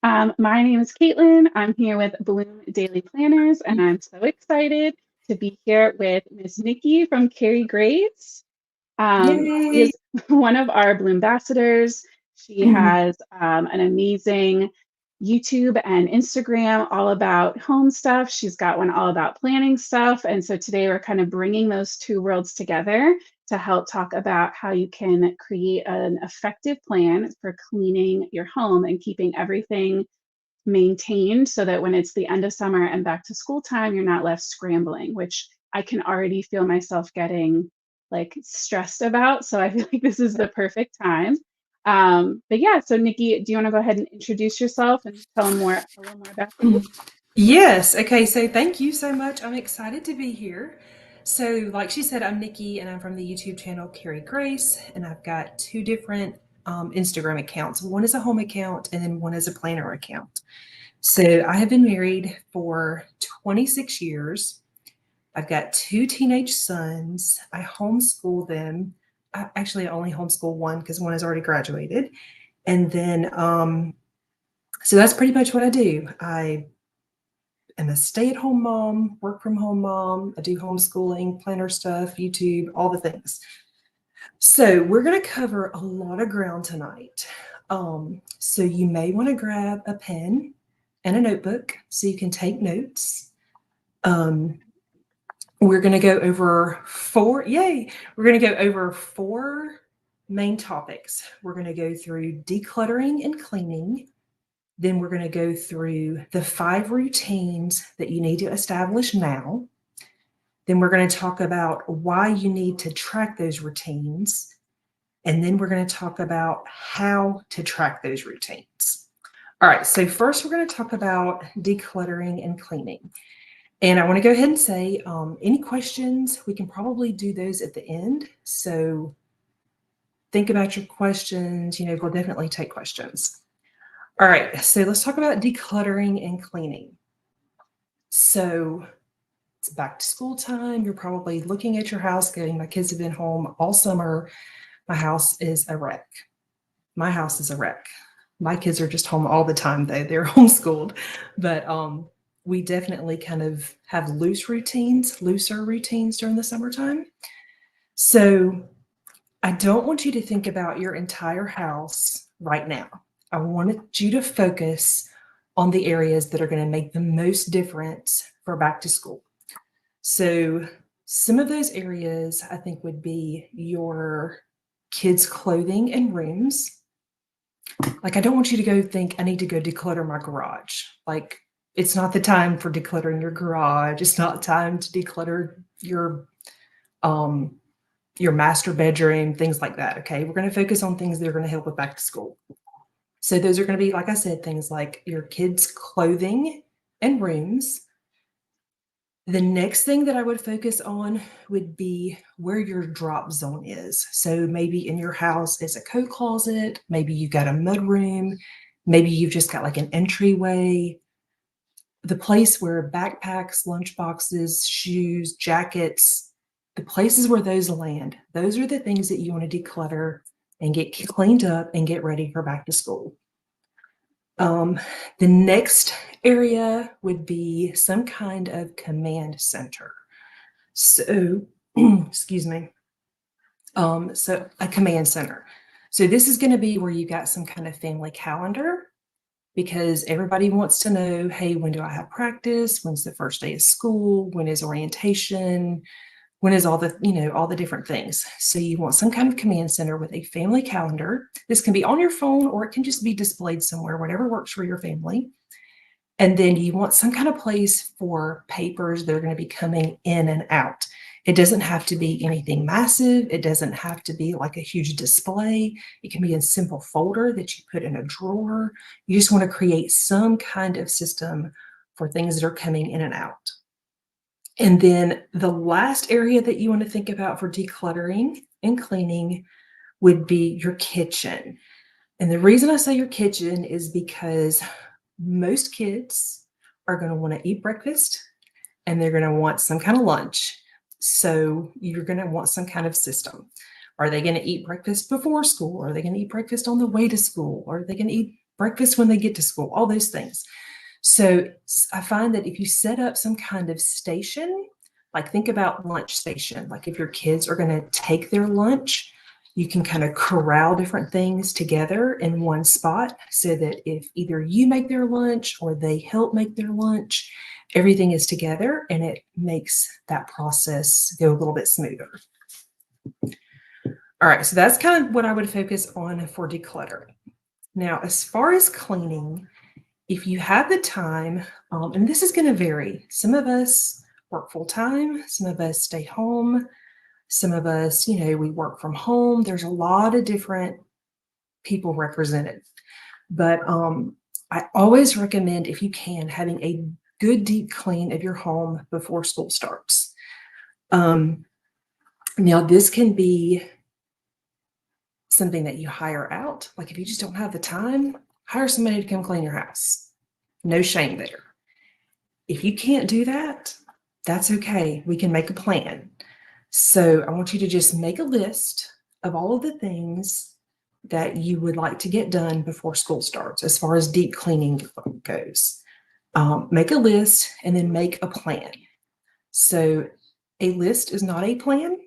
My name is Caitlin. I'm here with Bloom Daily Planners, and I'm so excited to be here with Miss Nikki from Carrie Grace. She Yay! is one of our Bloom ambassadors. She has an amazing YouTube and Instagram all about home stuff. She's got one all about planning stuff. And so today we're kind of bringing those two worlds together to help talk about how you can create an effective plan for cleaning your home and keeping everything maintained so that when it's the end of summer and back to school time, you're not left scrambling, which I can already feel myself getting like stressed about. So I feel like this is the perfect time. But yeah, so Nikki, do you want to go ahead and introduce yourself and tell them a little more about you? Yes. Okay. So thank you so much. I'm excited to be here. So, like she said, I'm Nikki and I'm from the YouTube channel Carrie Grace, and I've got two different Instagram accounts. One is a home account, and then one is a planner account. So, I have been married for 26 years. I've got two teenage sons. I homeschool them. I only homeschool one because one has already graduated. And then, so that's pretty much what I do. I am a stay-at-home mom, work from home mom. I do homeschooling, planner stuff, YouTube, all the things. So we're going to cover a lot of ground tonight. So you may want to grab a pen and a notebook so you can take notes. We're going to go over we're going to go over four main topics. We're going to go through decluttering and cleaning. Then we're going to go through the 5 routines that you need to establish now. Then we're going to talk about why you need to track those routines. And then we're going to talk about how to track those routines. All right, so first we're going to talk about decluttering and cleaning. And I want to go ahead and say, any questions, we can probably do those at the end. So think about your questions. We'll definitely take questions. All right, so let's talk about decluttering and cleaning. So it's back to school time. You're probably looking at your house going, my kids have been home all summer. My house is a wreck. My house is a wreck. My kids are just home all the time, though. They're homeschooled. But we definitely kind of have looser routines during the summertime. So I don't want you to think about your entire house right now. I wanted you to focus on the areas that are going to make the most difference for back to school. So some of those areas I think would be your kids' clothing and rooms. Like, I don't want you to go think, I need to go declutter my garage. Like, it's not the time for decluttering your garage. It's not time to declutter your master bedroom, things like that. Okay. We're going to focus on things that are going to help with back to school. So those are going to be, like I said, things like your kids' clothing and rooms. The next thing that I would focus on would be where your drop zone is. So maybe in your house is a coat closet, maybe you've got a mud room, maybe you've just got like an entryway, the place where backpacks, lunch boxes, shoes, jackets, the places where those land. Those are the things that you want to declutter and get cleaned up and get ready for back to school. The next area would be some kind of command center. So, excuse me. So a command center. So this is going to be where you got some kind of family calendar, because everybody wants to know, hey, when do I have practice? When's the first day of school? When is orientation? When is all the different things? So you want some kind of command center with a family calendar. This can be on your phone or it can just be displayed somewhere, whatever works for your family. And then you want some kind of place for papers that are going to be coming in and out. It doesn't have to be anything massive. It doesn't have to be like a huge display. It can be a simple folder that you put in a drawer. You just want to create some kind of system for things that are coming in and out. And then the last area that you want to think about for decluttering and cleaning would be your kitchen. And the reason I say your kitchen is because most kids are going to want to eat breakfast and they're going to want some kind of lunch. So you're going to want some kind of system. Are they going to eat breakfast before school? Are they going to eat breakfast on the way to school? Are they going to eat breakfast when they get to school, all those things. So I find that if you set up some kind of station, like think about lunch station, like if your kids are going to take their lunch, you can kind of corral different things together in one spot so that if either you make their lunch or they help make their lunch, everything is together and it makes that process go a little bit smoother. All right, so that's kind of what I would focus on for decluttering. Now, as far as cleaning, if you have the time, and this is going to vary, some of us work full time, some of us stay home, some of us, we work from home. There's a lot of different people represented. But I always recommend, if you can, having a good deep clean of your home before school starts. Now, this can be something that you hire out. Like if you just don't have the time, hire somebody to come clean your house. No shame there. If you can't do that, that's okay. We can make a plan. So I want you to just make a list of all of the things that you would like to get done before school starts as far as deep cleaning goes. Make a list and then make a plan. So a list is not a plan,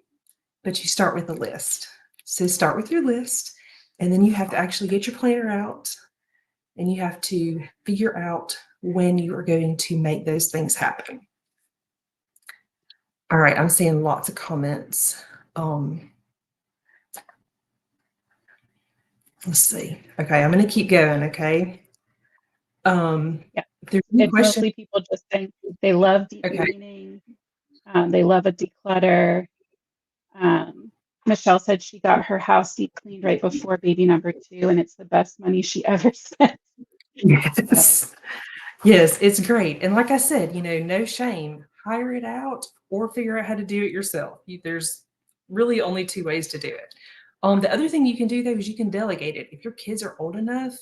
but you start with a list. So start with your list, and then you have to actually get your planner out, and you have to figure out when you are going to make those things happen. All right, I'm seeing lots of comments. Let's see. Okay, I'm going to keep going, okay? Yeah. There's any It's question? mostly people just saying they love deep cleaning. They love a declutter. Michelle said she got her house deep cleaned right before baby number 2, and it's the best money she ever spent. Yes. Yes, it's great. And like I said, no shame. Hire it out or figure out how to do it yourself. There's really only 2 ways to do it. The other thing you can do, though, is you can delegate it. If your kids are old enough,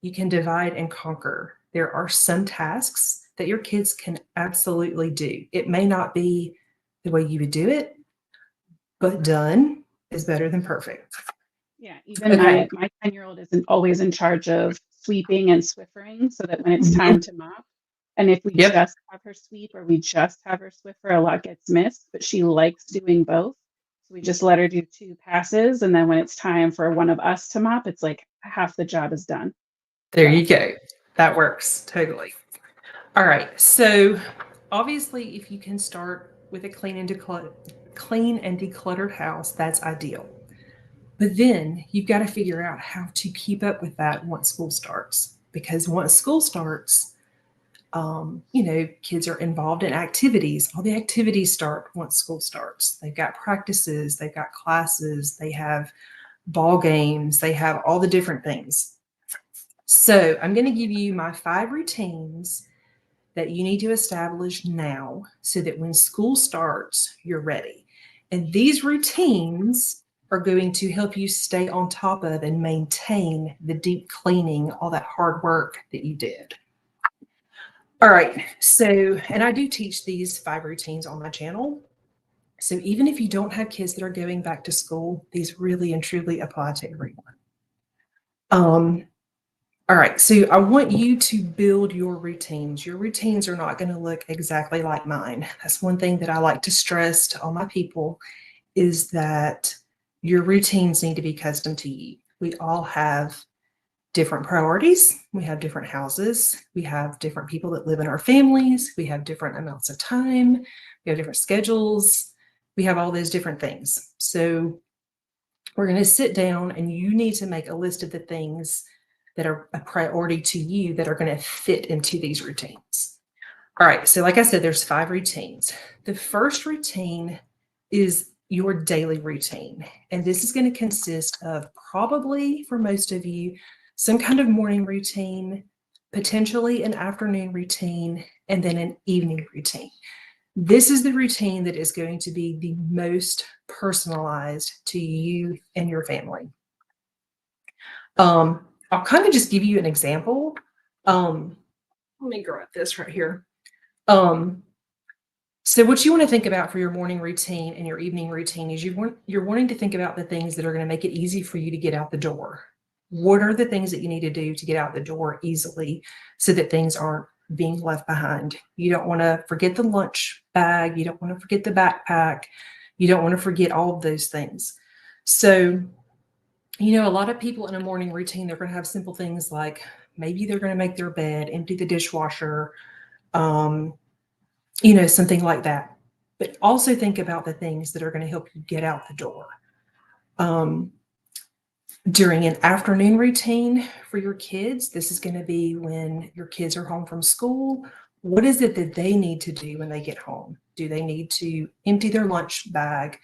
you can divide and conquer. There are some tasks that your kids can absolutely do. It may not be the way you would do it, but done is better than perfect. Yeah, even my 10-year-old isn't always in charge of sweeping and Swiffering, so that when it's time to mop, and if we just have her sweep or we just have her Swiffer, a lot gets missed, but she likes doing both. So we just let her do 2 passes, and then when it's time for one of us to mop, it's like half the job is done. There you go. That works totally. All right. So obviously, if you can start with a clean and decluttered house, that's ideal. But then you've got to figure out how to keep up with that once school starts. Because once school starts, kids are involved in activities. All the activities start once school starts. They've got practices, they've got classes, they have ball games, they have all the different things. So I'm going to give you my 5 routines that you need to establish now so that when school starts, you're ready. And these routines are going to help you stay on top of and maintain the deep cleaning, all that hard work that you did. All right. So, and I do teach these 5 routines on my channel. So even if you don't have kids that are going back to school, these really and truly apply to everyone. All right, so I want you to build your routines. Your routines are not going to look exactly like mine. That's one thing that I like to stress to all my people is that your routines need to be custom to you. We all have different priorities. We have different houses. We have different people that live in our families. We have different amounts of time. We have different schedules. We have all those different things. So we're going to sit down and you need to make a list of the things that are a priority to you that are going to fit into these routines. All right, so like I said, there's 5 routines. The first routine is your daily routine, and this is going to consist of probably, for most of you, some kind of morning routine, potentially an afternoon routine, and then an evening routine. This is the routine that is going to be the most personalized to you and your family. I'll kind of just give you an example. Let me grab this right here. So what you want to think about for your morning routine and your evening routine is you're wanting to think about the things that are going to make it easy for you to get out the door. What are the things that you need to do to get out the door easily so that things aren't being left behind? You don't want to forget the lunch bag. You don't want to forget the backpack. You don't want to forget all of those things. So, a lot of people in a morning routine, they're going to have simple things like maybe they're going to make their bed, empty the dishwasher, something like that. But also think about the things that are going to help you get out the door. During an afternoon routine for your kids, this is going to be when your kids are home from school. What is it that they need to do when they get home? Do they need to empty their lunch bag,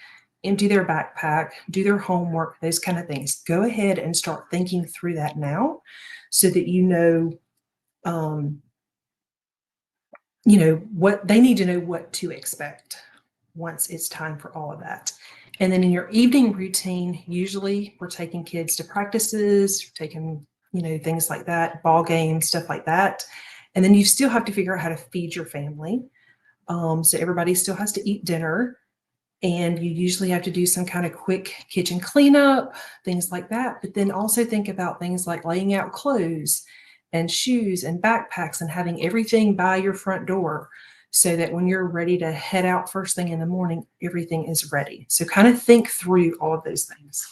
empty their backpack, do their homework, those kind of things? Go ahead and start thinking through that now so that what they need to know what to expect once it's time for all of that. And then in your evening routine, usually we're taking kids to practices, taking, things like that, ball games, stuff like that. And then you still have to figure out how to feed your family. So everybody still has to eat dinner. And you usually have to do some kind of quick kitchen cleanup, things like that. But then also think about things like laying out clothes and shoes and backpacks and having everything by your front door so that when you're ready to head out first thing in the morning, everything is ready. So kind of think through all of those things.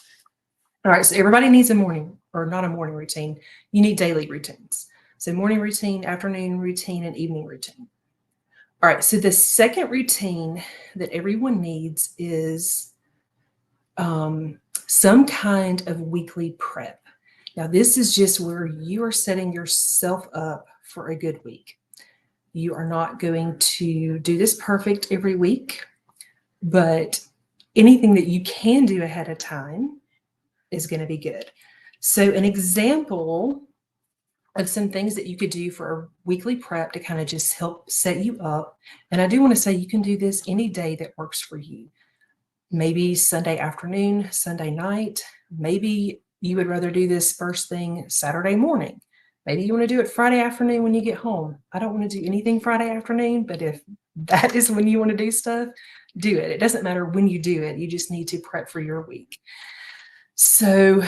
All right, so everybody needs a morning, or not a morning routine. You need daily routines. So morning routine, afternoon routine, and evening routine. All right, so the second routine that everyone needs is some kind of weekly prep. Now, this is just where you are setting yourself up for a good week. You are not going to do this perfect every week, but anything that you can do ahead of time is going to be good. So an example of some things that you could do for a weekly prep to kind of just help set you up. And I do want to say you can do this any day that works for you. Maybe Sunday afternoon, Sunday night. Maybe you would rather do this first thing Saturday morning. Maybe you want to do it Friday afternoon when you get home. I don't want to do anything Friday afternoon, but if that is when you want to do stuff, do it. It doesn't matter when you do it. You just need to prep for your week. So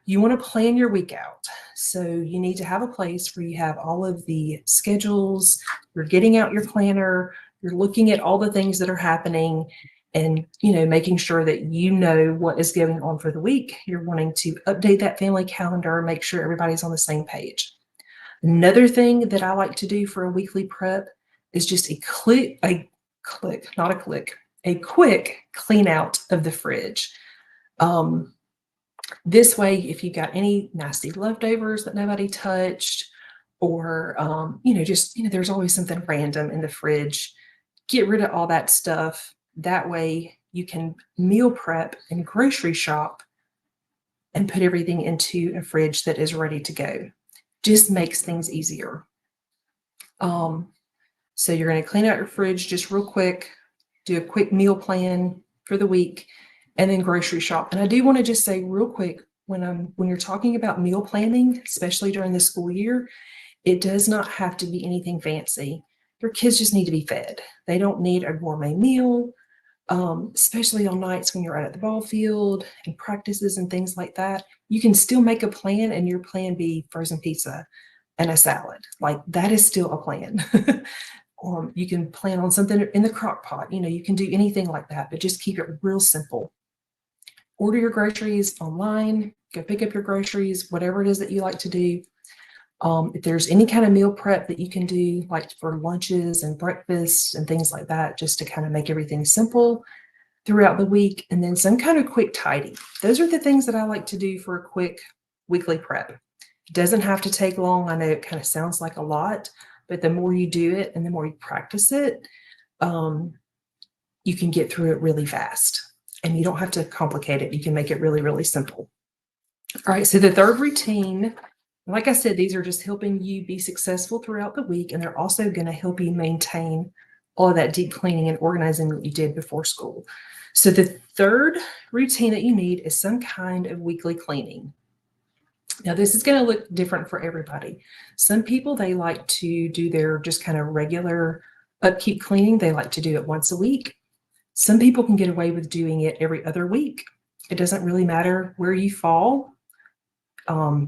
you want to plan your week out. So you need to have a place where you have all of the schedules, you're getting out your planner, you're looking at all the things that are happening and, making sure that you know what is going on for the week. You're wanting to update that family calendar, make sure everybody's on the same page. Another thing that I like to do for a weekly prep is just a quick clean out of the fridge. This way, if you got any nasty leftovers that nobody touched, or, there's always something random in the fridge, get rid of all that stuff. That way you can meal prep and grocery shop and put everything into a fridge that is ready to go. Just makes things easier. So you're going to clean out your fridge just real quick, do a quick meal plan for the week, and then grocery shop. And I do want to just say real quick, when you're talking about meal planning, especially during the school year, it does not have to be anything fancy. Your kids just need to be fed. They don't need a gourmet meal, especially on nights when you're out at the ball field and practices and things like that. You can still make a plan and your plan be frozen pizza and a salad. Like that is still a plan. You can plan on something in the crock pot. You can do anything like that, but just keep it real simple. Order your groceries online, go pick up your groceries, whatever it is that you like to do. If there's any kind of meal prep that you can do, like for lunches and breakfasts and things like that, just to kind of make everything simple throughout the week, and then some kind of quick tidy. Those are the things that I like to do for a quick weekly prep. It doesn't have to take long. I know it kind of sounds like a lot, but the more you do it and the more you practice it, you can get through it really fast. And you don't have to complicate it. You can make it really, really simple. All right, so the third routine, like I said, these are just helping you be successful throughout the week, and they're also going to help you maintain all of that deep cleaning and organizing that you did before school. So the third routine that you need is some kind of weekly cleaning. Now, this is going to look different for everybody. Some people, they like to do their just kind of regular upkeep cleaning. They like to do it once a week. Some people can get away with doing it every other week. It doesn't really matter where you fall.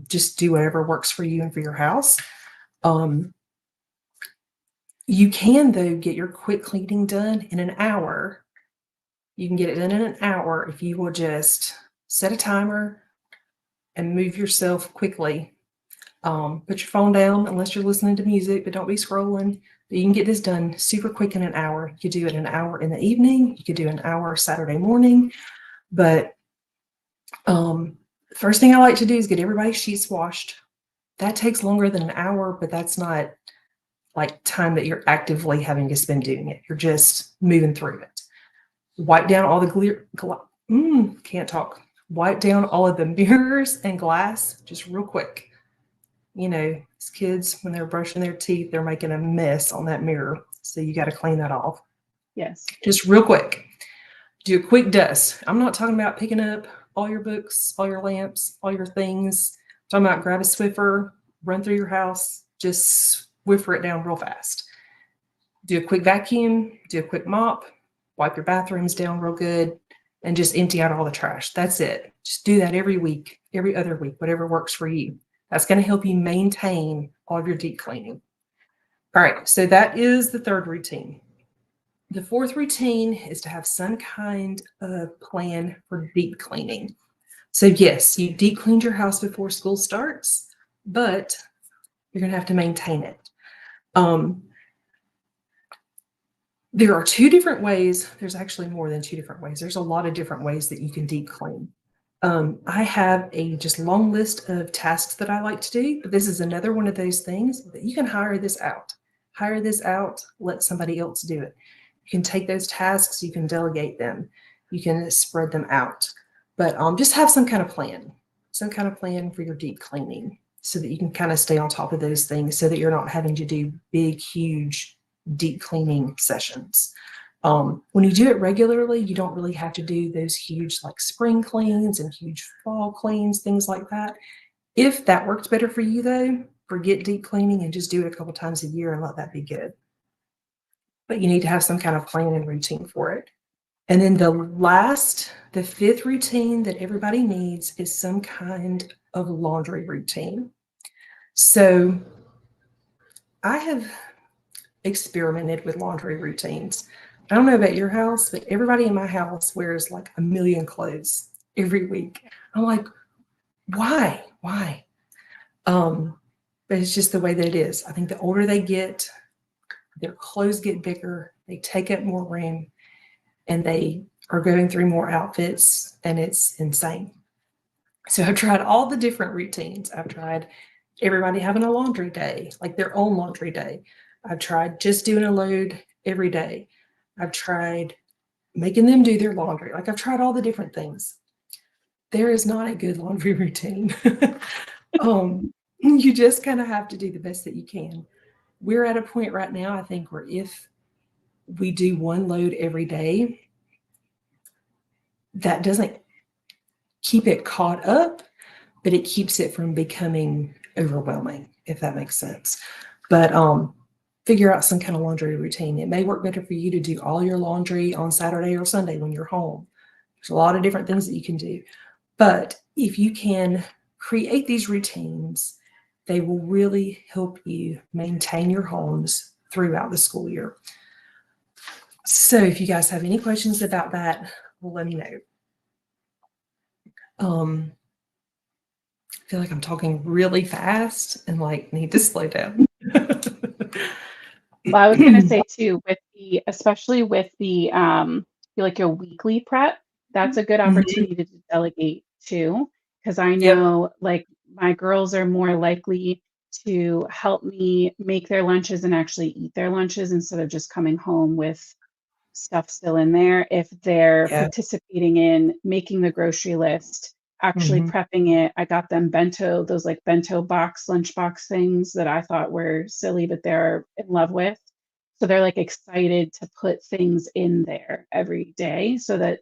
Just do whatever works for you and for your house. You can, though, get your quick cleaning done in an hour. You can get it done in an hour if you will just set a timer and move yourself quickly. Put your phone down unless you're listening to music, but don't be scrolling. But you can get this done super quick in an hour. You could do it an hour in the evening. You could do an hour Saturday morning. But first thing I like to do is get everybody's sheets washed. That takes longer than an hour, but that's not like time that you're actively having to spend doing it. You're just moving through it. Wipe down all the can't talk. Wipe down all of the mirrors and glass just real quick. You know, as kids, when they're brushing their teeth, they're making a mess on that mirror. So you got to clean that off. Yes. Just real quick. Do a quick dust. I'm not talking about picking up all your books, all your lamps, all your things. I'm talking about grab a Swiffer, run through your house, just Swiffer it down real fast. Do a quick vacuum, do a quick mop, wipe your bathrooms down real good, and just empty out all the trash. That's it. Just do that every week, every other week, whatever works for you. That's going to help you maintain all of your deep cleaning. All right, so that is the third routine. The fourth routine is to have some kind of plan for deep cleaning. So yes, you deep cleaned your house before school starts, but you're going to have to maintain it. There are two different ways. There's actually more than two different ways. There's a lot of different ways that you can deep clean. I have a just long list of tasks that I like to do, but this is another one of those things that you can hire this out. Hire this out, let somebody else do it. You can take those tasks, you can delegate them, you can spread them out, but just have some kind of plan for your deep cleaning so that you can kind of stay on top of those things so that you're not having to do big, huge deep cleaning sessions. When you do it regularly, you don't really have to do those huge like spring cleans and huge fall cleans, things like that. If that works better for you though, forget deep cleaning and just do it a couple times a year and let that be good. But you need to have some kind of plan and routine for it. And then the fifth routine that everybody needs is some kind of laundry routine. So I have experimented with laundry routines. I don't know about your house, but everybody in my house wears like a million clothes every week. I'm like, why? But it's just the way that it is. I think the older they get, their clothes get bigger, they take up more room, and they are going through more outfits, and it's insane. So I've tried all the different routines. I've tried everybody having a laundry day, like their own laundry day. I've tried just doing a load every day. I've tried making them do their laundry. Like I've tried all the different things. There is not a good laundry routine. You just kind of have to do the best that you can. We're at a point right now, I think, where if we do one load every day, that doesn't keep it caught up, but it keeps it from becoming overwhelming, if that makes sense. But figure out some kind of laundry routine. It may work better for you to do all your laundry on Saturday or Sunday when you're home. There's a lot of different things that you can do. But if you can create these routines, they will really help you maintain your homes throughout the school year. So if you guys have any questions about that, let me know. I feel like I'm talking really fast and like need to slow down. Well, I was going to say too, especially with the like your weekly prep, that's a good opportunity to delegate too, because I know like my girls are more likely to help me make their lunches and actually eat their lunches instead of just coming home with stuff still in there. If they're participating in making the grocery list, actually prepping it. I got them those like bento box, lunchbox things that I thought were silly, but they're in love with. So they're like excited to put things in there every day so that,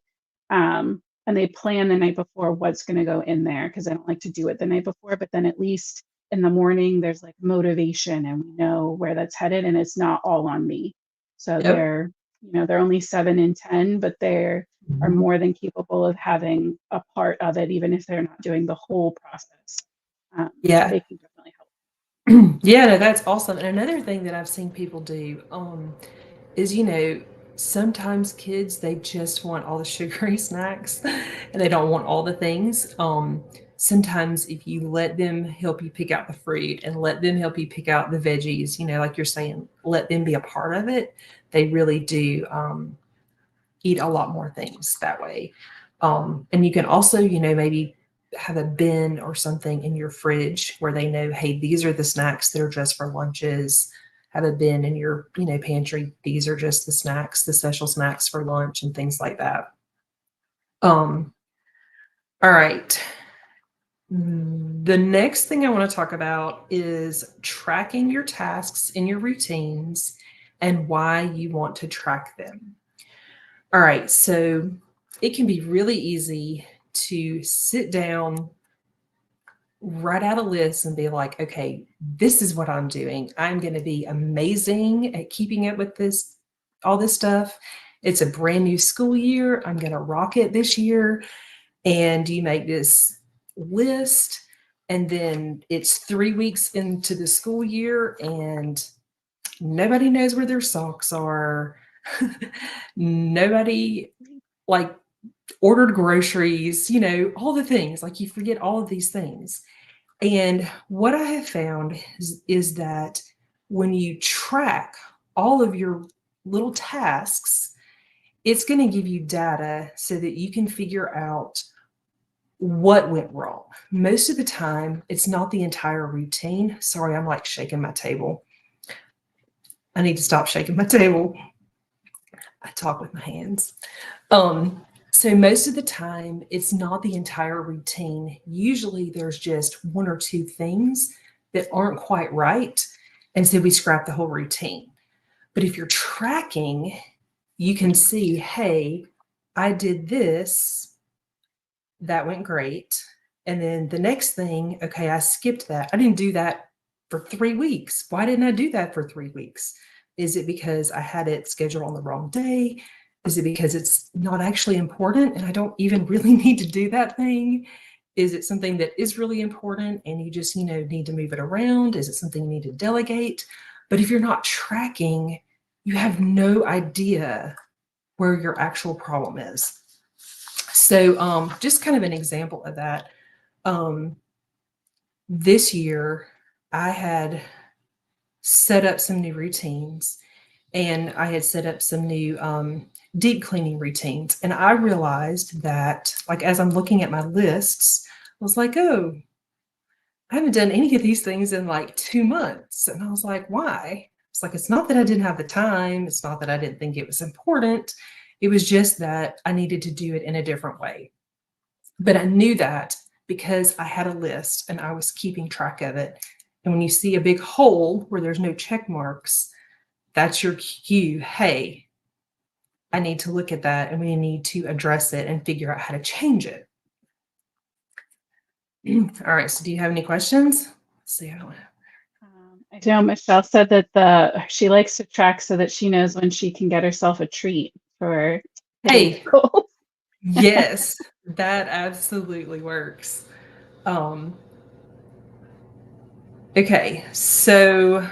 and they plan the night before what's going to go in there because I don't like to do it the night before, but then at least in the morning there's like motivation and we know where that's headed and it's not all on me. So they're only 7 and 10, but they're are more than capable of having a part of it, even if they're not doing the whole process. Yeah. they can definitely help. Yeah, no, that's awesome. And another thing that I've seen people do is, sometimes kids, they just want all the sugary snacks and they don't want all the things. Sometimes if you let them help you pick out the fruit and let them help you pick out the veggies, like you're saying, let them be a part of it, they really do eat a lot more things that way. And you can also, maybe have a bin or something in your fridge where they know, hey, these are the snacks that are just for lunches. Have a bin in your, pantry. These are just the snacks, the special snacks for lunch and things like that. All right. The next thing I want to talk about is tracking your tasks in your routines and why you want to track them. All right, so it can be really easy to sit down, write out a list, and be like, okay, this is what I'm doing. I'm going to be amazing at keeping up with all this stuff. It's a brand new school year. I'm going to rock it this year. And you make this list, and then it's 3 weeks into the school year, and nobody knows where their socks are. Nobody like ordered groceries, all the things. Like you forget all of these things. And what I have found is that when you track all of your little tasks, it's going to give you data so that you can figure out what went wrong. Most of the time, it's not the entire routine. Sorry, I'm like shaking my table. I need to stop shaking my table. I talk with my hands. So most of the time, it's not the entire routine. Usually there's just one or two things that aren't quite right. And so we scrap the whole routine. But if you're tracking, you can see, hey, I did this. That went great. And then the next thing, okay, I skipped that. I didn't do that for 3 weeks. Why didn't I do that for 3 weeks? Is it because I had it scheduled on the wrong day? Is it because it's not actually important and I don't even really need to do that thing? Is it something that is really important and you just, need to move it around? Is it something you need to delegate? But if you're not tracking, you have no idea where your actual problem is. So just kind of an example of that. This year, I had set up some new routines and I had set up some new deep cleaning routines. And I realized that, like, as I'm looking at my lists, I was like, oh, I haven't done any of these things in like 2 months. And I was like, why? It's like, it's not that I didn't have the time. It's not that I didn't think it was important. It was just that I needed to do it in a different way. But I knew that because I had a list and I was keeping track of it. And when you see a big hole where there's no check marks, that's your cue. Hey, I need to look at that and we need to address it and figure out how to change it. All right. So do you have any questions? Let's see. I know Michelle said that she likes to track so that she knows when she can get herself a treat for hitting Hey, her goals. yes, that absolutely works. Okay, so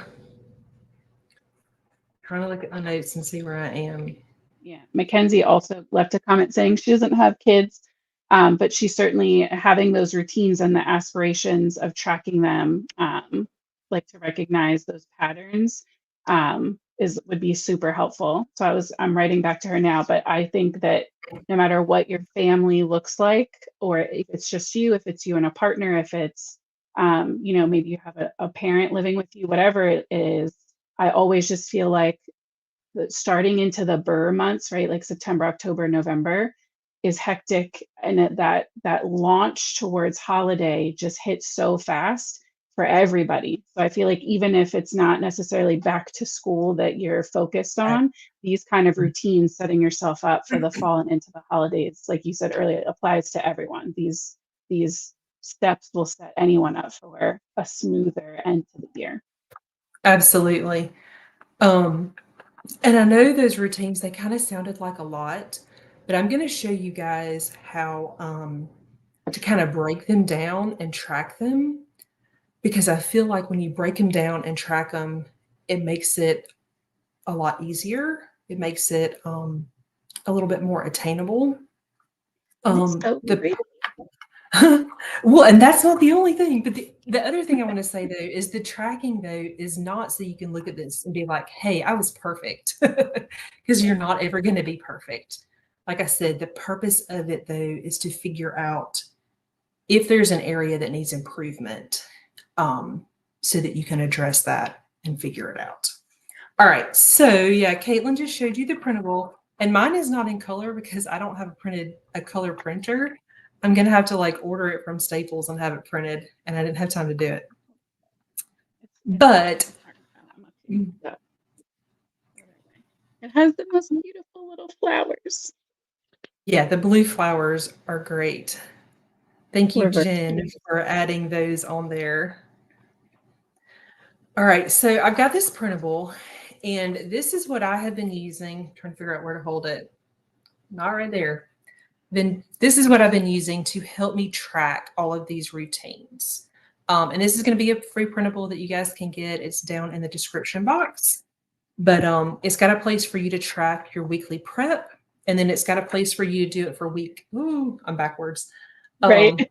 trying to look at my notes and see where I am. Yeah, Mackenzie also left a comment saying she doesn't have kids, but she's certainly having those routines and the aspirations of tracking them, like to recognize those patterns, would be super helpful. So I'm writing back to her now, but I think that no matter what your family looks like, or if it's just you, if it's you and a partner, if it's maybe you have a parent living with you, whatever it is, I always just feel like starting into the burr months, right? Like September, October, November is hectic. And that launch towards holiday just hits so fast for everybody. So I feel like even if it's not necessarily back to school that you're focused Right. on, these kind of routines, setting yourself up for the fall and into the holidays, like you said earlier, it applies to everyone. These steps will set anyone up for a smoother end to the year. Absolutely. And I know those routines, they kind of sounded like a lot, but I'm going to show you guys how to kind of break them down and track them. because I feel like when you break them down and track them, it makes it a lot easier. It makes it a little bit more attainable. And it's so The great. well, and that's not the only thing, but the other thing I want to say though is the tracking though is not so you can look at this and be like, hey, I was perfect. Because you're not ever going to be perfect. Like I said, the purpose of it though is to figure out if there's an area that needs improvement, so that you can address that and figure it out. All right, so yeah, Caitlin just showed you the printable, and mine is not in color because I don't have a color printer. I'm gonna have to like order it from Staples and have it printed, and I didn't have time to do it. But It has the most beautiful little flowers. yeah, the blue flowers are great. Thank you, Reverse. Jen, for adding those on there. All right, so I've got this printable, and this is what I have been using. Trying to figure out where to hold it. Not right there. Then this is what I've been using to help me track all of these routines. And this is going to be a free printable that you guys can get. It's down in the description box. But it's got a place for you to track your weekly prep. And then it's got a place for you to do it for week. Ooh, I'm backwards. Right.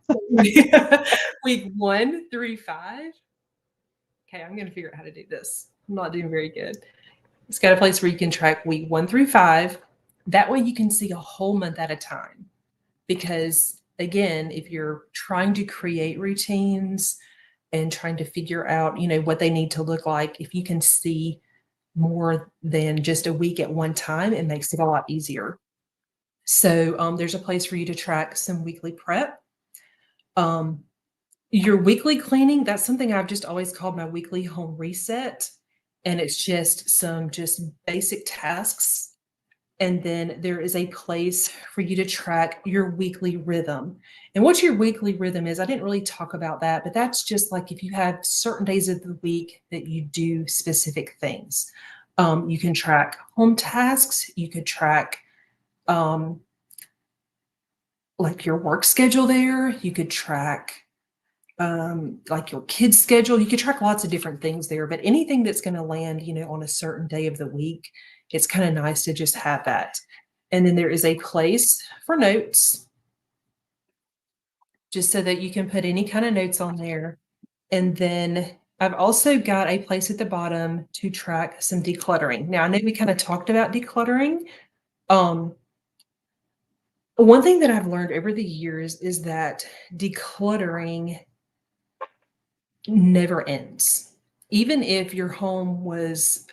Week 1 through 5. Okay, I'm going to figure out how to do this. I'm not doing very good. It's got a place where you can track week 1 through 5. That way you can see a whole month at a time. Because again, if you're trying to create routines and trying to figure out, what they need to look like, if you can see more than just a week at one time, it makes it a lot easier. So there's a place for you to track some weekly prep. Your weekly cleaning, that's something I've just always called my weekly home reset. And it's just some basic tasks. And then there is a place for you to track your weekly rhythm. And what your weekly rhythm is, I didn't really talk about that, but that's just like if you have certain days of the week that you do specific things. You can track home tasks. You could track like your work schedule there. You could track like your kids' schedule. You could track lots of different things there, but anything that's going to land, on a certain day of the week, it's kind of nice to just have that. And then there is a place for notes, just so that you can put any kind of notes on there. And then I've also got a place at the bottom to track some decluttering. Now, I know we kind of talked about decluttering. One thing that I've learned over the years is that decluttering never ends. Even if your home was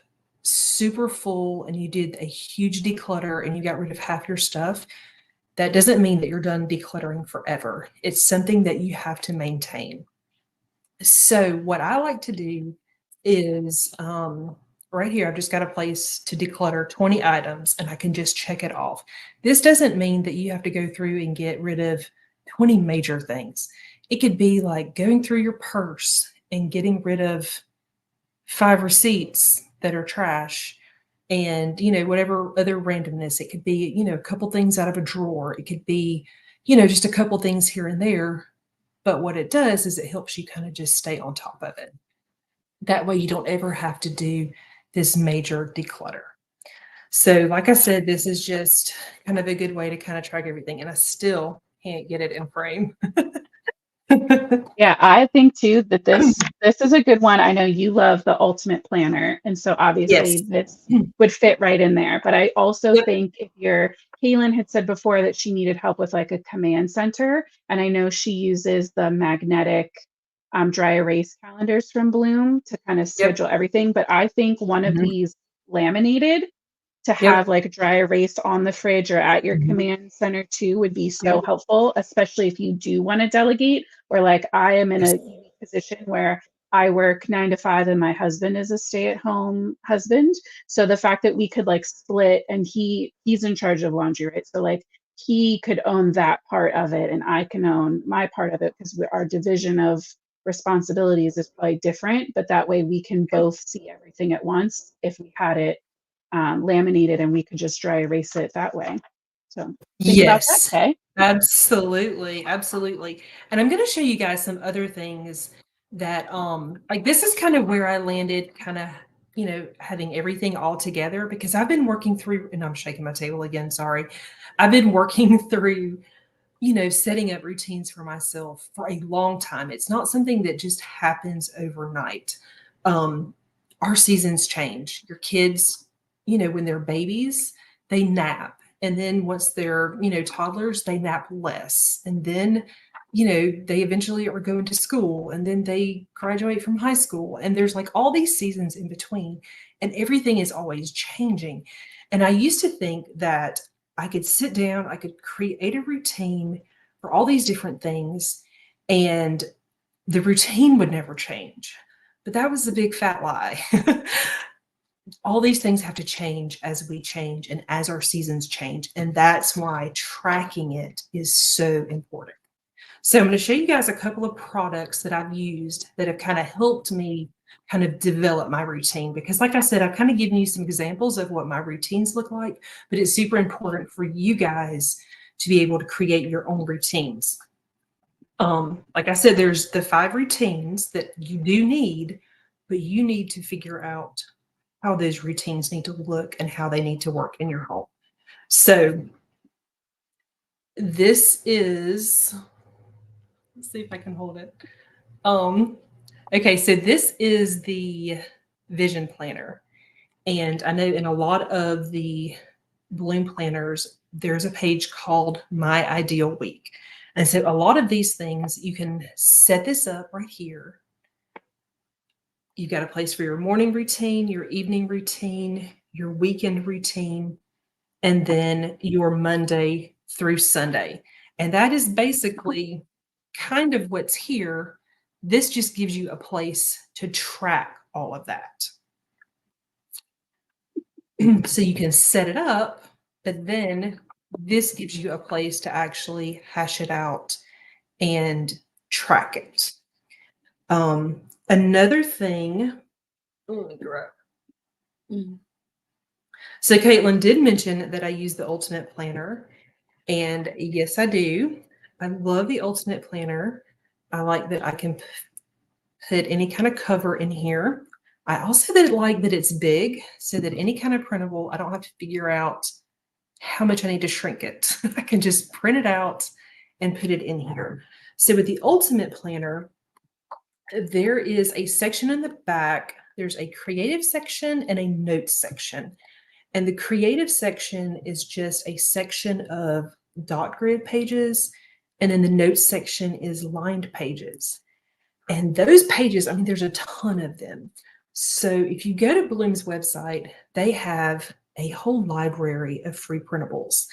super full and you did a huge declutter and you got rid of half your stuff, that doesn't mean that you're done decluttering forever. It's something that you have to maintain. So what I like to do is right here, I've just got a place to declutter 20 items and I can just check it off. This doesn't mean that you have to go through and get rid of 20 major things. It could be like going through your purse and getting rid of 5 receipts that are trash and, whatever other randomness. It could be, a couple things out of a drawer. It could be, just a couple things here and there. But what it does is it helps you kind of just stay on top of it. That way you don't ever have to do this major declutter. So like I said, this is just kind of a good way to kind of track everything. And I still can't get it in frame. Yeah, I think too that this is a good one. I know you love the ultimate planner, and so obviously Yes. this would fit right in there. But I also Yep. think if Kaylin had said before that she needed help with like a command center, and I know she uses the magnetic dry erase calendars from Bloom to kind of Yep. schedule everything. But I think one of Mhm. these laminated to have Yep. like dry erase on the fridge or at your Mhm. command center too would be so Yep. helpful, especially if you do want to delegate, or like I am in a Yes. unique position where I work 9 to 5 and my husband is a stay-at-home husband. So the fact that we could like split and he's in charge of laundry, right? So like he could own that part of it and I can own my part of it because our division of responsibilities is probably different, but that way we can both see everything at once if we had it laminated and we could just dry erase it that way. So think about that, Yes. Kay. Absolutely. Absolutely. And I'm going to show you guys some other things that like this is kind of where I landed, kind of, you know, having everything all together, because I've been working through, and I'm shaking my table again, sorry. I've been working through, you know, setting up routines for myself for a long time. It's not something that just happens overnight. Um, our seasons change. Your kids, you know, when they're babies, they nap. And then once they're, you know, toddlers, they nap less. And then, you know, they eventually are going to school, and then they graduate from high school. And there's like all these seasons in between, and everything is always changing. And I used to think that I could sit down, I could create a routine for all these different things, and the routine would never change. But that was a big fat lie. All these things have to change as we change and as our seasons change. And that's why tracking it is so important. So I'm going to show you guys a couple of products that I've used that have kind of helped me kind of develop my routine. Because like I said, I've kind of given you some examples of what my routines look like, but it's super important for you guys to be able to create your own routines. Like I said, there's the 5 routines that you do need, but you need to figure out how those routines need to look and how they need to work in your home. So this is, let's see if I can hold it. Okay, so this is the vision planner. And I know in a lot of the Bloom planners, there's a page called My Ideal Week. And so a lot of these things, you can set this up right here. You've got a place for your morning routine, your evening routine, your weekend routine, and then your Monday through Sunday. And that is basically kind of what's here. This just gives you a place to track all of that. So you can set it up, but then this gives you a place to actually hash it out and track it. Another thing, let me grab. So Caitlin did mention that I use the Ultimate Planner, and yes, I do. I love the Ultimate Planner. I like that I can put any kind of cover in here. I also like that it's big, so that any kind of printable, I don't have to figure out how much I need to shrink it. I can just print it out and put it in here. So with the Ultimate Planner, there is a section in the back. There's a creative section and a notes section. And the creative section is just a section of dot grid pages. And then the notes section is lined pages. And those pages, I mean, there's a ton of them. So if you go to Bloom's website, they have a whole library of free printables.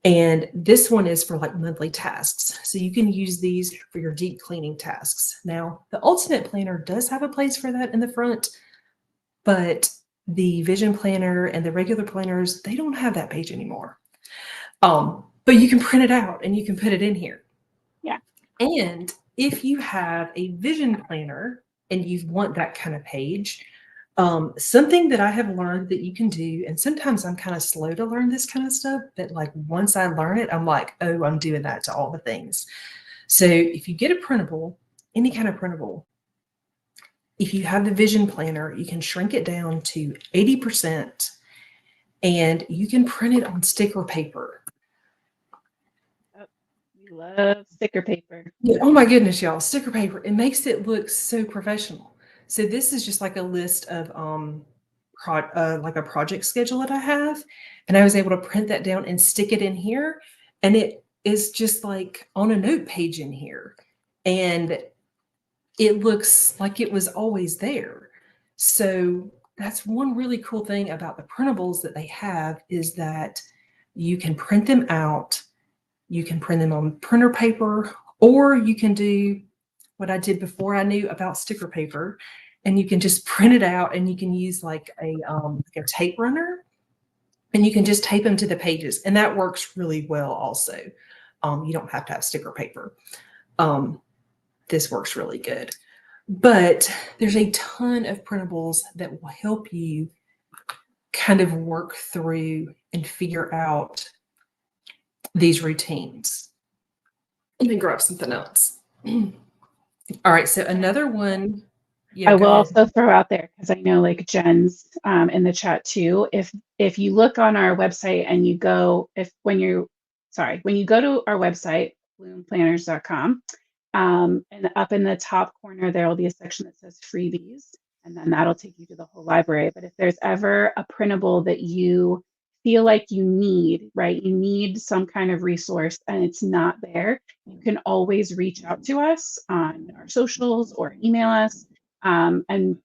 And this one is for like monthly tasks. So you can use these for your deep cleaning tasks. Now, the Ultimate Planner does have a place for that in the front, but the Vision Planner and the regular planners, they don't have that page anymore. But you can print it out and you can put it in here. Yeah. And if you have a Vision Planner and you want that kind of page, something that I have learned that you can do, and sometimes I'm kind of slow to learn this kind of stuff, but like once I learn it, I'm like, oh, I'm doing that to all the things. So if you get a printable, any kind of printable, if you have the Vision Planner, you can shrink it down to 80% and you can print it on sticker paper. Oh, we love sticker paper. Yeah, oh my goodness, y'all, sticker paper. It makes it look so professional. So this is just like a list of like a project schedule that I have. And I was able to print that down and stick it in here. And it is just like on a note page in here. And it looks like it was always there. So that's one really cool thing about the printables that they have, is that you can print them out. You can print them on printer paper, or you can do what I did before I knew about sticker paper, and you can just print it out and you can use like a tape runner, and you can just tape them to the pages. And that works really well also. You don't have to have sticker paper. This works really good. But there's a ton of printables that will help you kind of work through and figure out these routines. Let me grab something else. All right. So another one. Yeah, I go will ahead. also throw out there, because I know like Jen's in the chat too. If you look on our website and you go, if when you sorry, when you go to our website, bloomplanners.com, and up in the top corner there will be a section that says freebies, and then that'll take you to the whole library. But if there's ever a printable that you feel like you need, right? You need some kind of resource and it's not there, you can always reach out to us on our socials or email us. And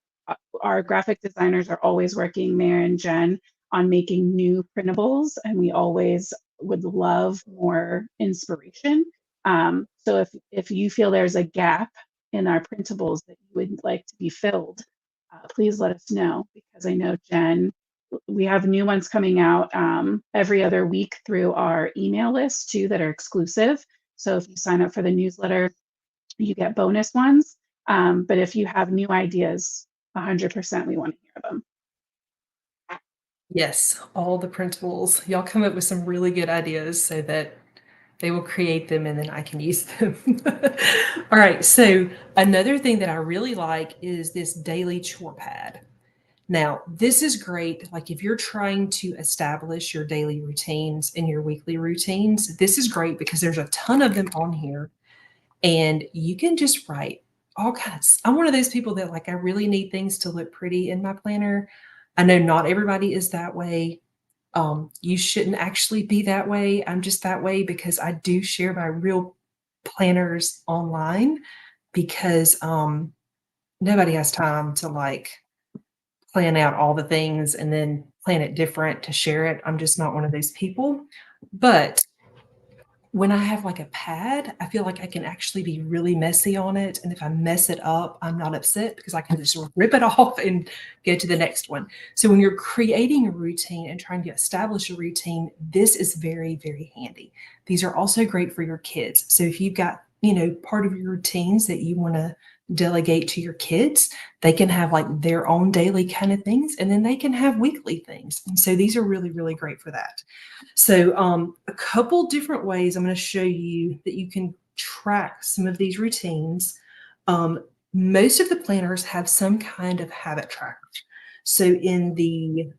our graphic designers are always working, Mary and Jen, on making new printables, and we always would love more inspiration. So if you feel there's a gap in our printables that you would like to be filled, please let us know, because I know Jen, we have new ones coming out every other week through our email list too that are exclusive. So if you sign up for the newsletter, you get bonus ones. But if you have new ideas, 100% we want to hear them. Yes, all the printables. Y'all come up with some really good ideas so that they will create them and then I can use them. All right. So another thing that I really like is this daily chore pad. Now, this is great. Like if you're trying to establish your daily routines and your weekly routines, this is great because there's a ton of them on here and you can just write all kinds. I'm one of those people that like, I really need things to look pretty in my planner. I know not everybody is that way. You shouldn't actually be that way. I'm just that way because I do share my real planners online because nobody has time to like plan out all the things and then plan it different to share it. I'm just not one of those people. But when I have like a pad, I feel like I can actually be really messy on it. And if I mess it up, I'm not upset because I can just rip it off and go to the next one. So when you're creating a routine and trying to establish a routine, this is very, very handy. These are also great for your kids. So if you've got, part of your routines that you want to delegate to your kids, they can have like their own daily kind of things, and then they can have weekly things. And so these are really, really great for that. So a couple different ways I'm going to show you that you can track some of these routines. Most of the planners have some kind of habit tracker. So in the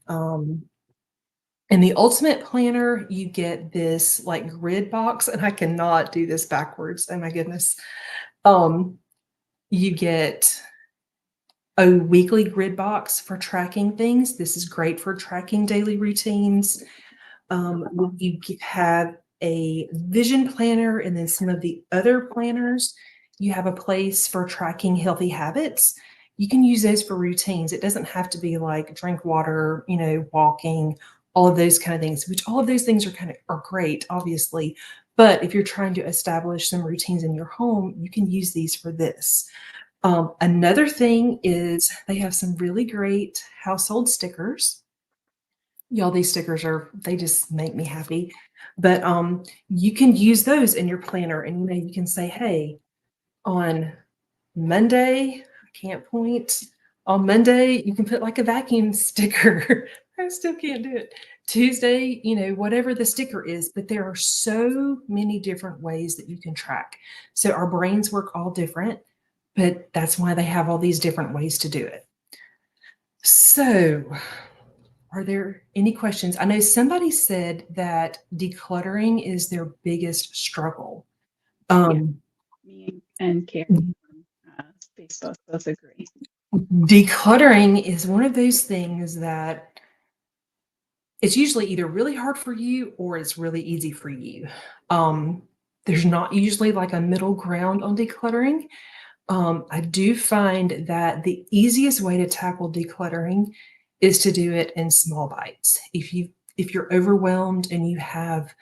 Ultimate Planner, you get this like grid box, and I cannot do this backwards. Oh my goodness. You get a weekly grid box for tracking things. This is great for tracking daily routines. You have a vision planner, and then some of the other planners, you have a place for tracking healthy habits. You can use those for routines. It doesn't have to be like drink water, walking, all of those kind of things, which all of those things are great, obviously. But if you're trying to establish some routines in your home, you can use these for this. Another thing is they have some really great household stickers. Y'all, these stickers they just make me happy. But you can use those in your planner, and you can say, hey, on Monday, I can't point. On Monday, you can put like a vacuum sticker. I still can't do it. Tuesday, whatever the sticker is, but there are so many different ways that you can track. So our brains work all different, but that's why they have all these different ways to do it. So are there any questions? I know somebody said that decluttering is their biggest struggle. Me and Carrie on Facebook both agree. Decluttering is one of those things that it's usually either really hard for you or it's really easy for you. There's not usually like a middle ground on decluttering. I do find that the easiest way to tackle decluttering is to do it in small bites. If you're overwhelmed and you have,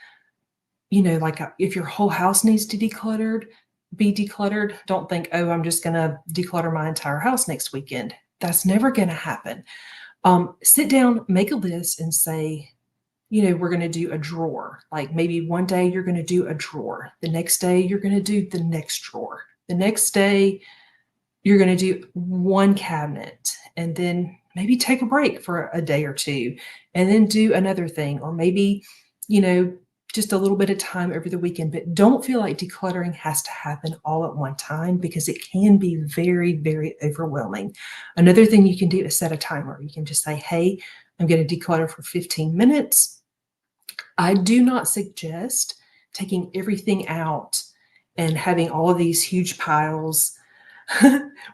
if your whole house needs to be decluttered, don't think, oh, I'm just going to declutter my entire house next weekend. That's never going to happen. Sit down, make a list and say, we're going to do a drawer. Like maybe one day you're going to do a drawer. The next day you're going to do the next drawer. The next day you're going to do one cabinet, and then maybe take a break for a day or two and then do another thing. Or maybe, just a little bit of time over the weekend, but don't feel like decluttering has to happen all at one time because it can be very, very overwhelming. Another thing you can do is set a timer. You can just say, hey, I'm going to declutter for 15 minutes. I do not suggest taking everything out and having all of these huge piles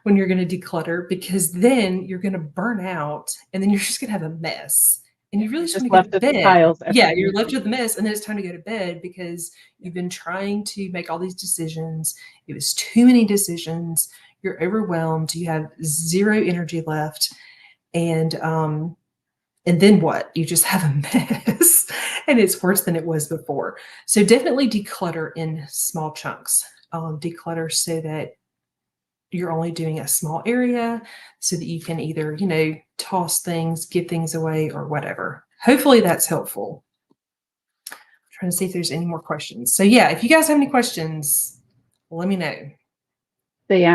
when you're going to declutter, because then you're going to burn out and then you're just going to have a mess. And you really You're just just want to go left to with the bed. piles Yeah, every you're left morning. with a mess, and then it's time to go to bed because you've been trying to make all these decisions. It was too many decisions. You're overwhelmed. You have zero energy left, and then what? You just have a mess, and it's worse than it was before. So definitely declutter in small chunks. Declutter so that you're only doing a small area so that you can either, toss things, give things away, or whatever. Hopefully that's helpful. I'm trying to see if there's any more questions. So yeah, if you guys have any questions, let me know. The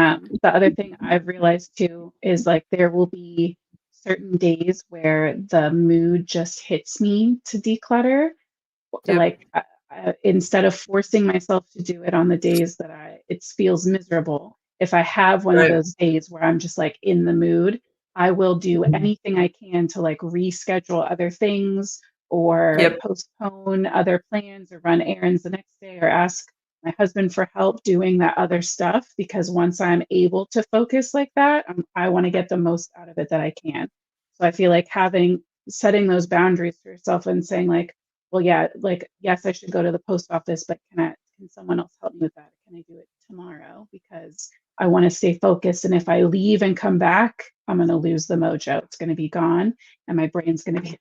other thing I've realized too is like there will be certain days where the mood just hits me to declutter. Yep. Like instead of forcing myself to do it on the days that it feels miserable, if I have one of Right. those days where I'm just like in the mood, I will do Mhm. anything I can to like reschedule other things or Yep. postpone other plans or run errands the next day or ask my husband for help doing that other stuff, because once I'm able to focus like that, I want to get the most out of it that I can. So I feel like setting those boundaries for yourself and saying like, well, yeah, like, yes, I should go to the post office, but can someone else help me with that? Can I do it tomorrow? Because I want to stay focused. And if I leave and come back, I'm going to lose the mojo. It's going to be gone and my brain's going to be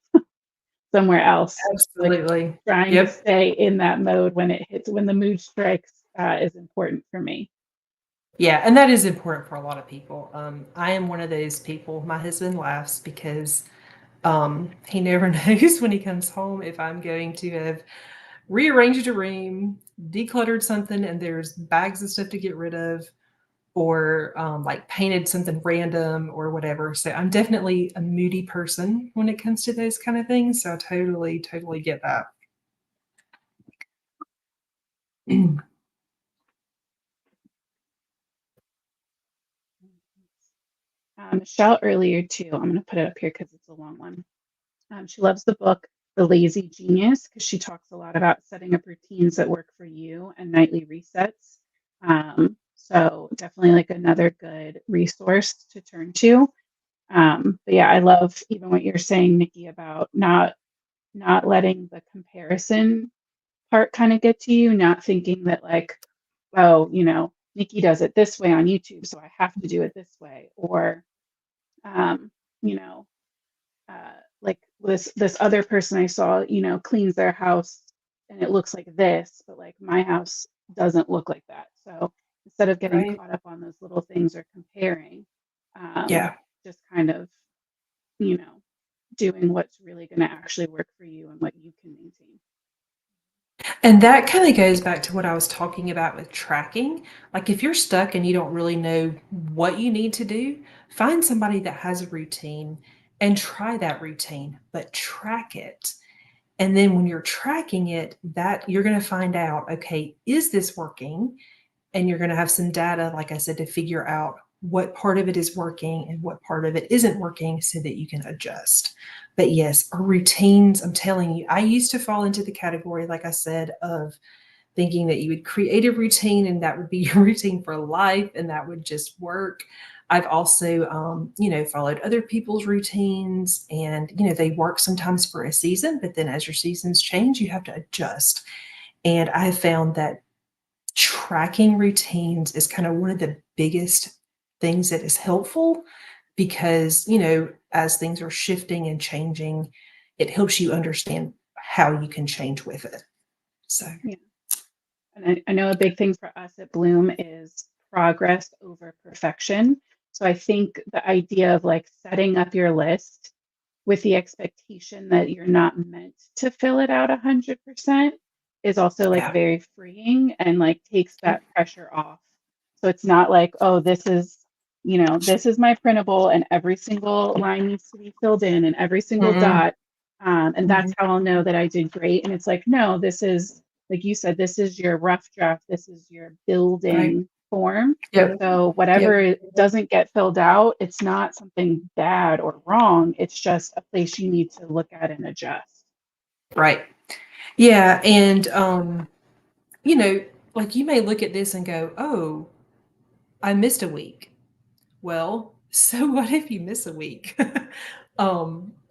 somewhere else. Like Absolutely. trying to Yep. stay in that mode when the mood strikes is important for me. Yeah, and that is important for a lot of people. I am one of those people. My husband laughs because he never knows when he comes home if I'm going to have rearranged a room, decluttered something, and there's bags of stuff to get rid of, or like painted something random or whatever. So I'm definitely a moody person when it comes to those kind of things. So I totally, totally get that. Michelle earlier too, I'm going to put it up here because it's a long one. She loves the book The Lazy Genius because she talks a lot about setting up routines that work for you and nightly resets. So definitely like another good resource to turn to. But yeah, I love even what you're saying, Nikki, about not letting the comparison part kind of get to you, not thinking that like, oh, Nikki does it this way on YouTube, so I have to do it this way, or um, you know, like this other person I saw, cleans their house and it looks like this, but like my house doesn't look like that. So instead of getting Right. caught up on those little things or comparing, um, Yeah. just kind of, you know, doing what's really going to actually work for you and what you can maintain. And that kind of goes back to what I was talking about with tracking. Like if you're stuck and you don't really know what you need to do, find somebody that has a routine and try that routine, but track it. And then when you're tracking it, that you're going to find out, okay, is this working? And you're going to have some data, like I said, to figure out what part of it is working and what part of it isn't working so that you can adjust. But yes, our routines, I'm telling you, I used to fall into the category, like I said, of thinking that you would create a routine and that would be your routine for life and that would just work. I've also, followed other people's routines, and, they work sometimes for a season, but then as your seasons change, you have to adjust. And I have found that tracking routines is kind of one of the biggest things that is helpful because, as things are shifting and changing, it helps you understand how you can change with it. So, Yeah. And I know a big thing for us at Bloom is progress over perfection. So I think the idea of like setting up your list with the expectation that you're not meant to fill it out 100% is also like yeah. very freeing and like takes that pressure off. So it's not like, oh, this is my printable and every single line needs to be filled in and every single Mm-mm. dot. And that's how I'll know that I did great. And it's like, no, this is, like you said, this is your rough draft. This is your Right. building form. Yep. So Yep. whatever doesn't get filled out, it's not something bad or wrong. It's just a place you need to look at and adjust. Right. Yeah. And, you know, like you may look at this and go, oh, I missed a week. Well, so what if you miss a week?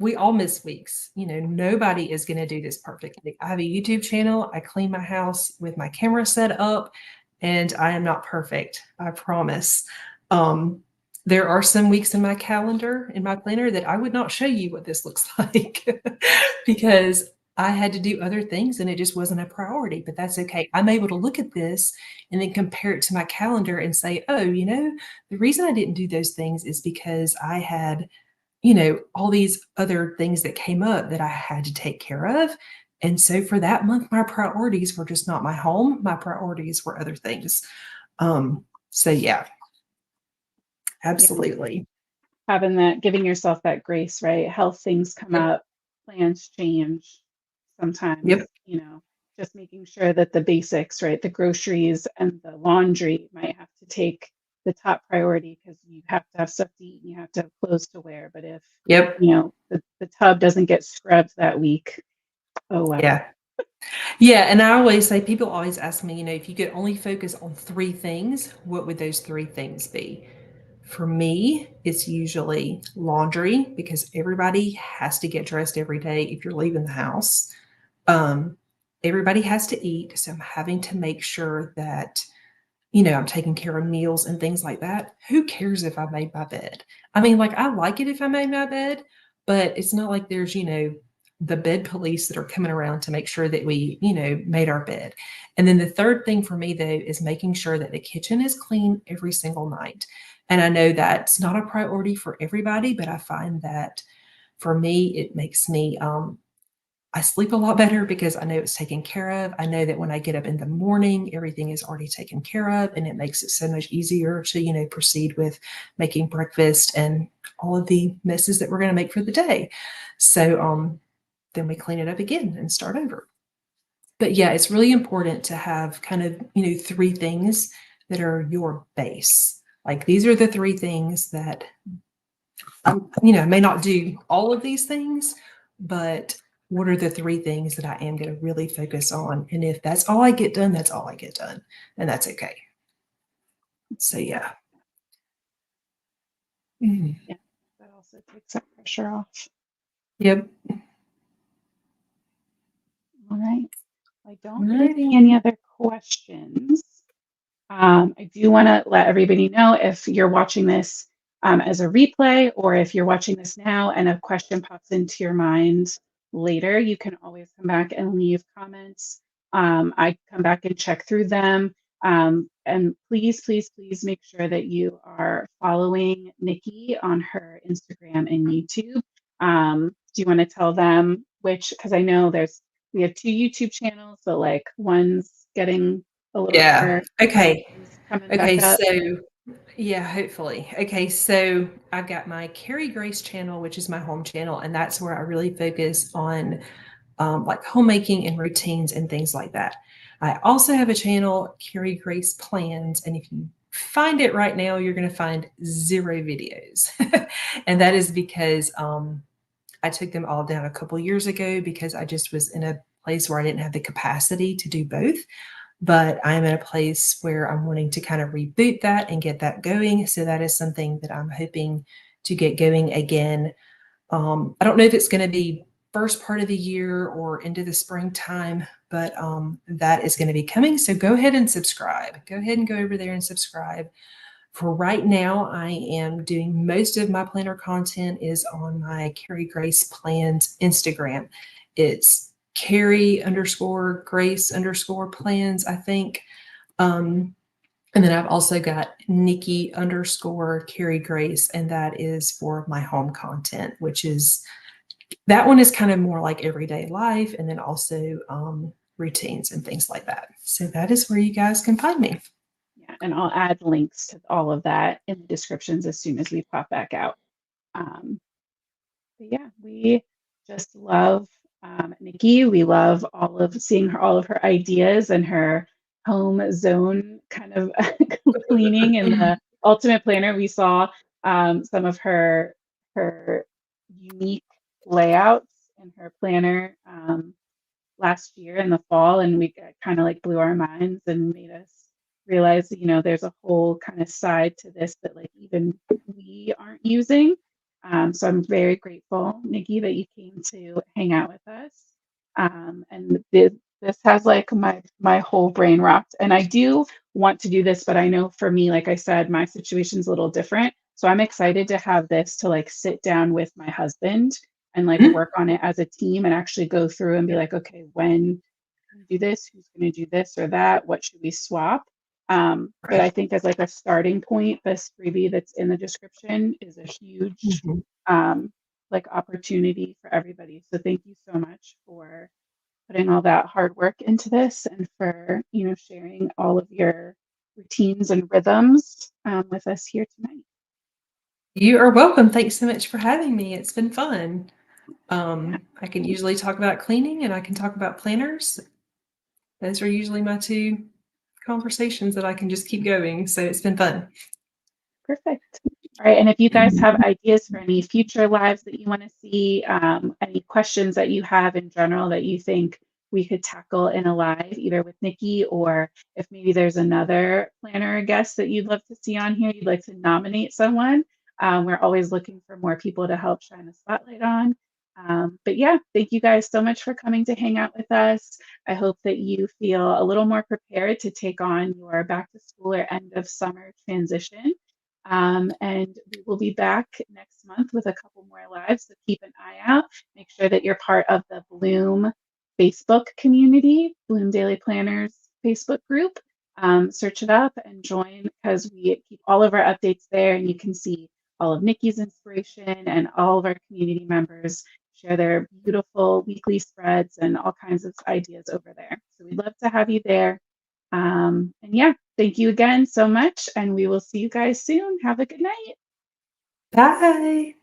We all miss weeks. You know, nobody is going to do this perfectly. I have a YouTube channel. I clean my house with my camera set up, and I am not perfect. I promise. Um, there are some weeks in my calendar, in my planner, that I would not show you what this looks like because I had to do other things and it just wasn't a priority, but that's okay. I'm able to look at this and then compare it to my calendar and say, oh, you know, the reason I didn't do those things is because I had, you know, all these other things that came up that I had to take care of. And so for that month, my priorities were just not my home. My priorities were other things. So yeah, Yeah. absolutely. Having that, giving yourself that grace, right? Health things come Yep. up, plans change sometimes, Yep. just making sure that the basics, right? The groceries and the laundry might have to take the top priority because you have to have stuff to eat and you have to have clothes to wear. But if, Yep. the tub doesn't get scrubbed that week, oh well. Yeah. Yeah. And I always say, people always ask me, you know, if you could only focus on three things, what would those three things be? For me, it's usually laundry because everybody has to get dressed every day if you're leaving the house. Um, Everybody has to eat. So I'm having to make sure that, you know, I'm taking care of meals and things like that. Who cares if I made my bed? I mean, like, I like it if I made my bed, but it's not like there's, you know, the bed police that are coming around to make sure that we, you know, made our bed. And then the third thing for me, though, is making sure that the kitchen is clean every single night. And I know that's not a priority for everybody, but I find that for me, it makes me I sleep a lot better because I know it's taken care of. I know that when I get up in the morning, everything is already taken care of, and it makes it so much easier to, you know, proceed with making breakfast and all of the messes that we're going to make for the day. So then we clean it up again and start over. But yeah, it's really important to have kind of, you know, three things that are your base. Like, these are the three things that, you know, I may not do all of these things, but what are the three things that I am going to really focus on? And if that's all I get done, that's all I get done. And that's okay. So yeah. Mhm. Yeah, that also takes that pressure off. Yep. All right. I don't really see Alrighty. any other questions. I do want to let everybody know, if you're watching this as a replay, or if you're watching this now and a question pops into your mind later, you can always come back and leave comments. I come back and check through them. And please, please, please make sure that you are following Nikki on her Instagram and YouTube. Do you want to tell them which? Because I know we have two YouTube channels, but like one's getting a little Yeah. better, Okay. one's coming back Okay. up. So yeah, hopefully. Okay. So I've got my Carrie Grace channel, which is my home channel, and that's where I really focus on like homemaking and routines and things like that. I also have a channel, Carrie Grace Plans, and if you find it right now, you're going to find zero videos. And that is because I took them all down a couple years ago because I just was in a place where I didn't have the capacity to do both. But I'm in a place where I'm wanting to kind of reboot that and get that going. So that is something that I'm hoping to get going again. I don't know if it's going to be first part of the year or into the springtime, but that is going to be coming. So go ahead and subscribe. Go ahead and go over there and subscribe. For right now, I am doing most of my planner content is on my Carrie Grace Plans Instagram. It's Carrie underscore Grace underscore plans, I think. And then I've also got Nikki underscore Carrie Grace, and that is for my home content, which is, that one is kind of more like everyday life, and then also routines and things like that. So that is where you guys can find me. Yeah, and I'll add links to all of that in the descriptions as soon as we pop back out. But yeah, we just love Nikki. We love all of seeing her, all of her ideas and her home zone kind of cleaning in the Ultimate Planner. We saw some of her unique layouts in her planner last year in the fall, and we kind of like blew our minds and made us realize, there's a whole kind of side to this that like even we aren't using. So I'm very grateful, Nikki, that you came to hang out with us. And this has like my whole brain rocked. And I do want to do this, but I know for me, like I said, my situation's a little different. So I'm excited to have this to like sit down with my husband and like Mhm. work on it as a team and actually go through and be like, okay, when we do this, who's going to do this or that? What should we swap? But I Right. think as like a starting point, this freebie that's in the description is a huge Mhm. um, like opportunity for everybody. So thank you so much for putting all that hard work into this and for sharing all of your routines and rhythms with us here tonight. You are welcome. Thanks so much for having me. It's been fun. Yeah, I can usually talk about cleaning and I can talk about planners. Those are usually my two conversations that I can just keep going. So it's been fun. perfect. All right, and if you guys have ideas for any future lives that you want to see, any questions that you have in general that you think we could tackle in a live, either with Nikki or if maybe there's another planner or guest that you'd love to see on here, you'd like to nominate someone. We're always looking for more people to help shine a spotlight on. But yeah, thank you guys so much for coming to hang out with us. I hope that you feel a little more prepared to take on your back to school or end of summer transition. And we will be back next month with a couple more lives. So keep an eye out. Make sure that you're part of the Bloom Facebook community, Bloom Daily Planners Facebook group. Search it up and join because we keep all of our updates there, and you can see all of Nikki's inspiration and all of our community members share their beautiful weekly spreads and all kinds of ideas over there. So we'd love to have you there. And yeah, thank you again so much, and we will see you guys soon. Have a good night. Bye.